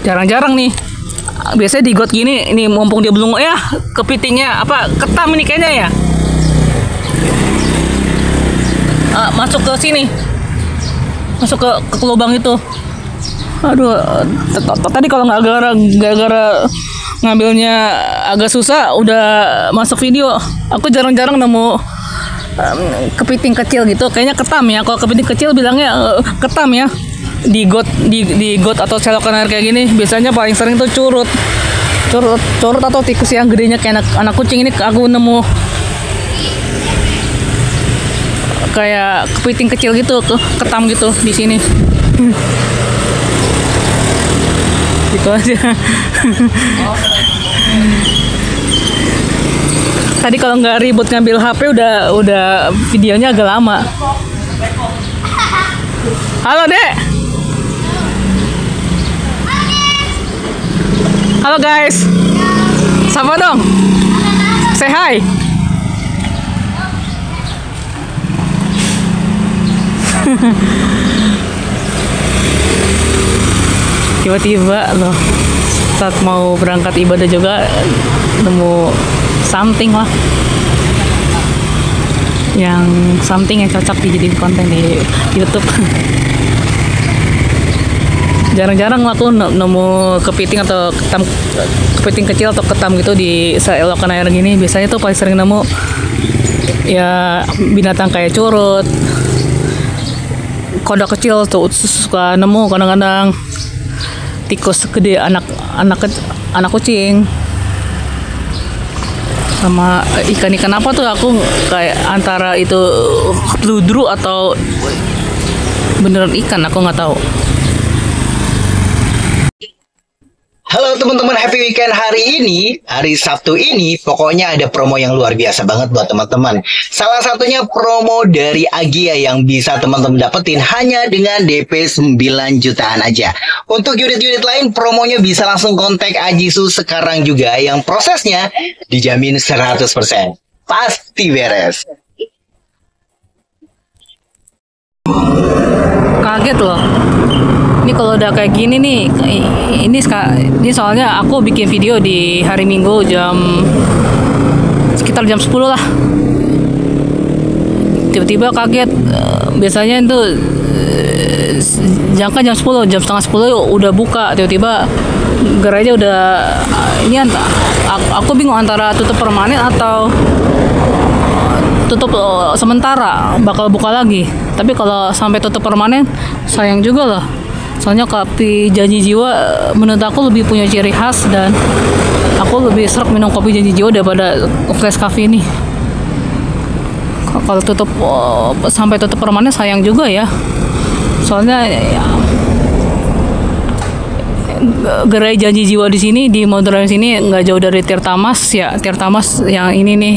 Jarang-jarang nih. Biasanya di got gini, ini mumpung dia belum ya kepitingnya apa ketam ini kayaknya ya. Masuk ke sini. Masuk ke lubang itu. Aduh, tadi kalau nggak gara-gara ngambilnya agak susah, udah masuk video. Aku jarang-jarang nemu kepiting kecil gitu. Kayaknya ketam ya. Kalau kepiting kecil bilangnya ketam ya. Di got atau selokan air kayak gini biasanya paling sering tuh curut atau tikus yang gedenya kayak anak kucing. Ini aku nemu kayak kepiting kecil gitu, ketam gitu di sini. Gitu aja. Tadi kalau nggak ribut ngambil HP udah videonya agak lama. Halo Dek. Halo guys. Sapa dong. Say hi. Tiba-tiba loh saat mau berangkat ibadah juga nemu something lah, yang something yang cocok dijadiin konten di YouTube. Jarang-jarang aku nemu kepiting atau kepiting kecil atau ketam gitu di selokan air gini. Biasanya tuh paling sering nemu ya binatang kayak curut, kodok kecil tuh suka nemu kadang-kadang, tikus gede, anak kucing, sama ikan apa tuh aku kayak antara itu ludru atau beneran ikan, aku nggak tahu. Halo teman-teman, happy weekend hari ini, hari Sabtu ini, pokoknya ada promo yang luar biasa banget buat teman-teman. Salah satunya promo dari Agia yang bisa teman-teman dapetin hanya dengan DP 9 jutaan aja. Untuk unit-unit lain, promonya bisa langsung kontak Ajisu sekarang juga, yang prosesnya dijamin 100%. Pasti beres. Kaget loh. Ini kalau udah kayak gini nih, ini soalnya aku bikin video di hari Minggu sekitar jam 10 lah. Tiba-tiba kaget, biasanya itu jangka jam 10, jam setengah 10 udah buka. Tiba-tiba gerainya udah, ini aku bingung antara tutup permanen atau tutup sementara, bakal buka lagi. Tapi kalau sampai tutup permanen, sayang juga lah. Soalnya kopi Janji Jiwa menurut aku lebih punya ciri khas, dan aku lebih serak minum kopi Janji Jiwa daripada Flash Coffee ini. Kalau sampai tutup permanen sayang juga ya. Soalnya ya, gerai Janji Jiwa di sini, di Modern sini nggak jauh dari Tirtamas ya. Tirtamas yang ini nih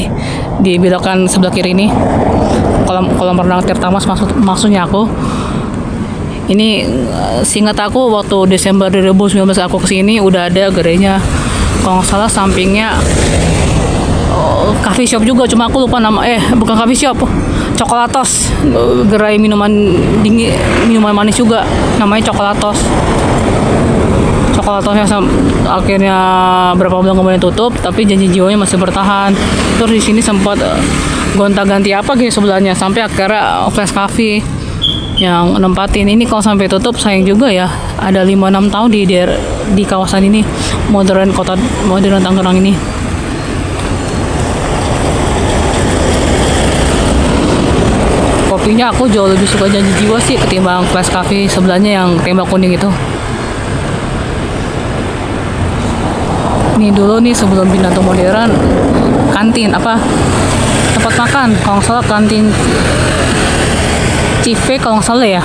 di belokan sebelah kiri ini. Kolam renang Tirtamas maksudnya aku. Ini seingat aku waktu Desember 2019 aku kesini udah ada gerainya. Kalau nggak salah sampingnya coffee shop juga, cuma aku lupa nama. Bukan coffee shop, Coklatos. Gerai minuman dingin, minuman manis juga, namanya Coklatos. Coklatosnya akhirnya berapa bulan kemudian tutup, tapi Janji Jiwanya masih bertahan. Terus di sini sempat gonta-ganti apa gitu sebelahnya, sampai akhirnya Flash Coffee yang nempatin ini. Kalau sampai tutup sayang juga ya. Ada 5-6 tahun di kawasan ini, modern Tangerang ini. Kopinya aku jauh lebih suka Janji Jiwa sih ketimbang Flash Coffee sebelahnya yang tembak kuning itu. Ini dulu nih sebelum pindah ke modern, kantin apa, tempat makan, kalau nggak salah kantin Cive kalau nggak salah ya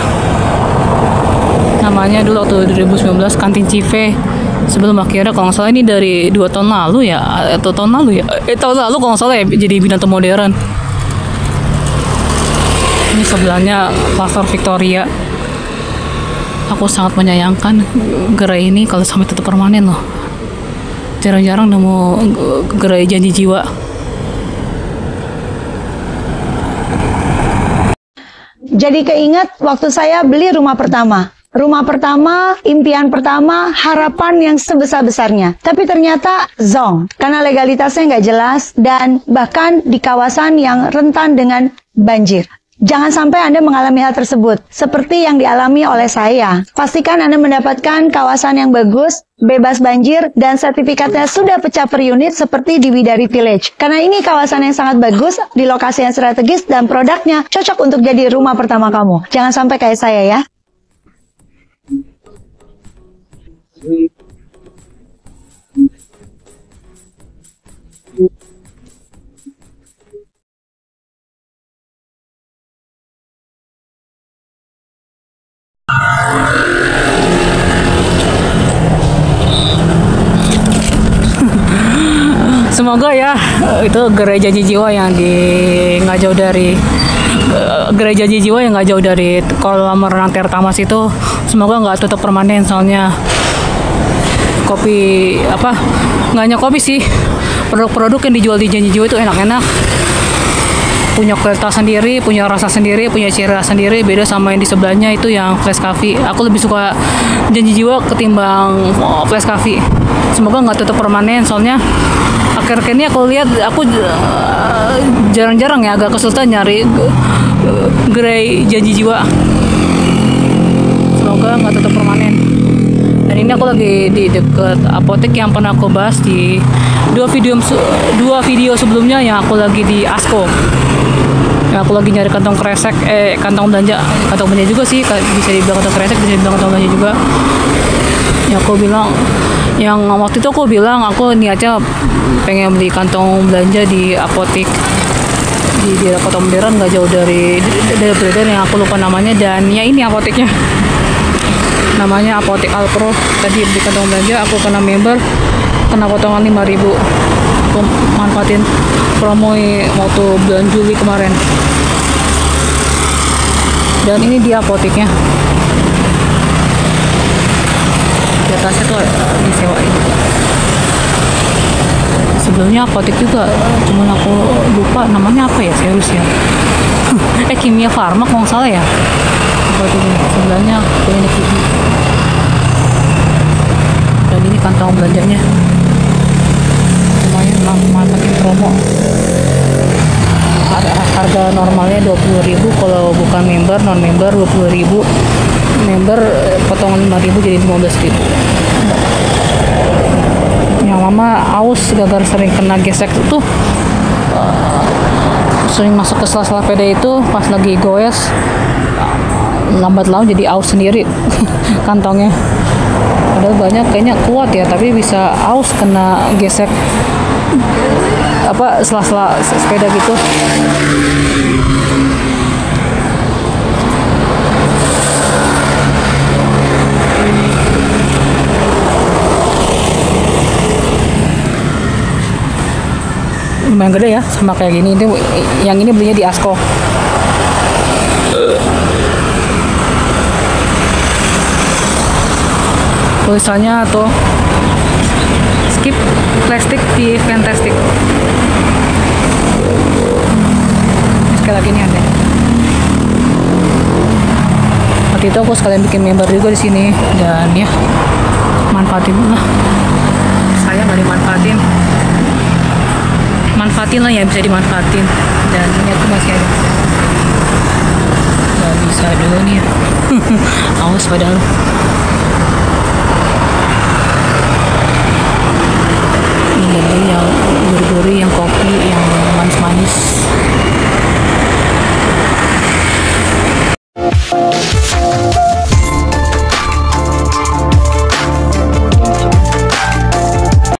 namanya dulu waktu 2019, kantin Cive. Sebelum akhirnya kalau nggak salah ini dari 2 tahun lalu ya, atau tahun lalu kalau nggak salah ya jadi Binato Modern. Ini sebelahnya Pasar Victoria. Aku sangat menyayangkan gerai ini kalau sampai tutup permanen loh. Jarang-jarang nemu gerai Janji Jiwa. Jadi keinget waktu saya beli rumah pertama. Rumah pertama, impian pertama, harapan yang sebesar-besarnya. Tapi ternyata zonk, karena legalitasnya nggak jelas dan bahkan di kawasan yang rentan dengan banjir. Jangan sampai Anda mengalami hal tersebut, seperti yang dialami oleh saya. Pastikan Anda mendapatkan kawasan yang bagus, bebas banjir, dan sertifikatnya sudah pecah per unit seperti di Widari Village. Karena ini kawasan yang sangat bagus, di lokasi yang strategis, dan produknya cocok untuk jadi rumah pertama kamu. Jangan sampai kayak saya ya. Semoga ya itu gereja jiwa yang nggak jauh dari gereja jiwa yang nggak jauh dari kolam renang Tirtamas itu, semoga nggak tutup permanen. Soalnya kopi nggak hanya kopi sih, produk-produk yang dijual di Janji Jiwa itu enak-enak, punya kualitas sendiri, punya rasa sendiri, punya ciri rasa sendiri, beda sama yang di sebelahnya itu yang Flash Coffee. Aku lebih suka Janji Jiwa ketimbang Flash Coffee. Semoga nggak tutup permanen, soalnya akhir-akhir ini aku lihat, aku jarang-jarang ya, agak kesulitan nyari gerai Janji Jiwa. Semoga nggak tutup permanen. Dan ini aku lagi di deket apotek yang pernah aku bahas di dua video sebelumnya, yang aku lagi di Asko. Yang aku lagi nyari kantong kresek, kantong belanja juga sih, bisa dibilang kantong kresek, bisa dibilang kantong belanja juga. Yang waktu itu aku bilang aku niatnya pengen beli kantong belanja di apotek di daerah Kota Modern, nggak jauh dari beredar yang aku lupa namanya, dan ya ini apoteknya. Namanya Apotek Alpro. Tadi beli kantong belanja, aku kena member, kena potongan 5.000. Aku manfaatin promo waktu bulan Juli kemarin. Dan ini dia apoteknya. Di atasnya tuh disewain. Sebelumnya apotek juga, cuman aku lupa namanya apa ya, serius ya. Kimia Farma kalau nggak salah ya. Apoteknya sebelahnya klinik gigi. Dan ini kantong belanjanya. Lumayan manfaatin promo. Harga normalnya 20.000, kalau bukan member, non member 20.000. Member potongan 5.000 jadi 15.000. Yang lama aus gara-gara sering kena gesek itu, sering masuk ke sela-sela peda itu, pas lagi goes lambat laun jadi aus sendiri kantongnya. Padahal banyak kayaknya kuat ya, tapi bisa aus kena gesek sela-sela sepeda gitu. Lumayan gede ya, sama kayak gini. Yang ini belinya di Asko. Tulisannya tuh skip plastik di fantastic. Sekali lagi nih ada. Waktu itu aku sekalian bikin member juga di sini, dan ya manfaatin lah. Saya nggak dimanfaatin. Manfaatin lah ya, bisa dimanfaatin. Dan ini aku masih ada. Gak bisa dulu nih ya. Awas padahal.